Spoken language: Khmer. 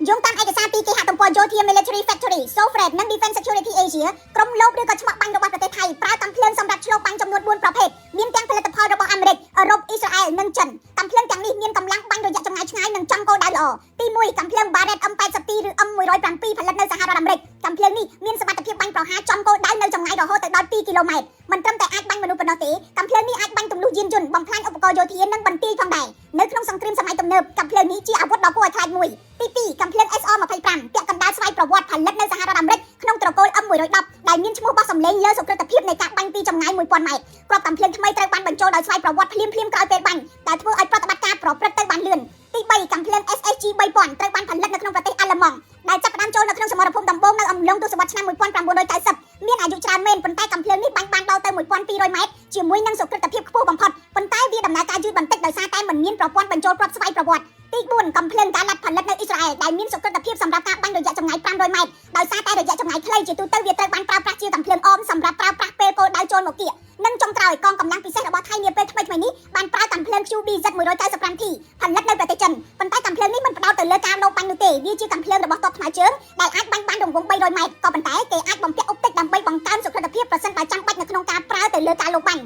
យោងតាមឯកសារពីគេហទំព័រយោធា Military Factory Sofred និង Defense Security Asia ក្រុមលបឬក៏ឆ្មាក់បាញ់របស់ប្រទេសថៃប្រើកាំភ្លើងសម្រាប់ឆ្លងបាញ់ចំនួន4ប្រភេទមានទាំងផលិតផលរបស់អាមេរិកអឺរ៉ុបអ៊ីស្រាអែលនិងចិនកាំភ្លើងទាំងនេះមានកម្លាំងបាញ់រយៈចម្ងាយឆ្ងាយនិងចំគោលដៅល្អទី1កាំភ្លើង Barrett M82 ឬ M107 ផលិតនៅសហរដ្ឋអាមេរិកកាំភ្លើងនេះមានសមត្ថភាពបាញ់ប្រហារចំគោលដៅនៅចម្ងាយរហូតទៅដល់2គីឡូម៉ែត្រមិនត្រឹមតែអាចបាញ់មនុស្សប៉ុណ្ណោះទេកាំភ្លើងនេះអាចបាញ់ទម្លុះយានយន្តបំផ្លាញឧបករណ៍យោធានិងបន្ទាយផងដែរនៅក្នុងសង្គ្រាមសម័យទំនើបកាំភ្លើងនេះជាអាវុធដ៏គួរឲ្យខ្លាចមួយទី2កាំភ្លើង SR25 ពាក់កណ្ដាលស្វ័យប្រវត្តិផលិតនៅសហរដ្ឋអាមេរិកក្នុងត្រកូល M110 ដែលមានឈ្មោះបោះសម្លេងលើសុក្រិតភាពនៃការបាញ់ពីចម្ងាយ 1000 ម៉ែត្រគ្រាប់កាំភ្លើងថ្មីត្រូវបានបញ្ចូលដោយស្វ័យប្រវត្តិភ្លាមក្រោយពេលបាញ់ដែលធ្វើឲ្យប្រតិបត្តិការប្រព្រឹត្តទៅបានលឿនទី3កាំភ្លើង SSG 3000ត្រូវបានផលិតនៅក្នុងប្រទេសអាល្លឺម៉ង់ដែលចាប់ផ្ដើមចូលនៅក្នុងសមរភូមិដំបូងនៅអំឡុងទសវត្សរ៍ឆ្នាំ1990មានអាយុច្រើនមែនប៉ុន្តែកាំភ្លើងនេះបាញ់បានដល់ទៅ1200ម៉ែត្រជាមួយនឹងសុក្រិតភាពខ្ពស់បំផុតប៉ុន្តែវាដំណើរការយឺតបន្តិចដោយសារតែមិនមានប្រព័ន្ធបញ្ចូលគ្រាប់ស្វ័យប្រវត្តិទី4កាំភ្លើងការឡាត់ផលិតនៅអ៊ីស្រាអែលដែលមានសុក្រិតភាពសម្រាប់ការបាញ់រយៈចម្ងាយ500ម៉ែត្រដោយសារតែរយៈចម្ងាយខ្លីជាទូទៅវាត្រូវបានប្រើប្រាស់ជាកាំភ្លើងអមសម្រាប់ប្រើប្រាស់ពេលគោលដៅចូលមកគៀកនិងចុងក្រោយកងកម្លាំងពិសេសរបស់ថៃនាពេលថ្មីនេះបានប្រើកាំភ្លើង QBZ195T ផលិតនៅប្រទេសចិនប៉ុន្តែកាំភ្លើងនេះមិនផ្ដោតទៅលើការលបបាញ់នោះទេវាជាកាំភ្លើងរបស់ទ័ពថ្មើរជើងដែលអាចបាញ់បានរង្វង់300ម៉ែត្រក៏ប៉ុន្តែគេអាចបំពាក់អុបទិកដើម្បីបង្កើនសុក្រិតភាពប្រសិនបើចាំបាច់នៅក្នុងការប្រើទៅលើការលបបាញ់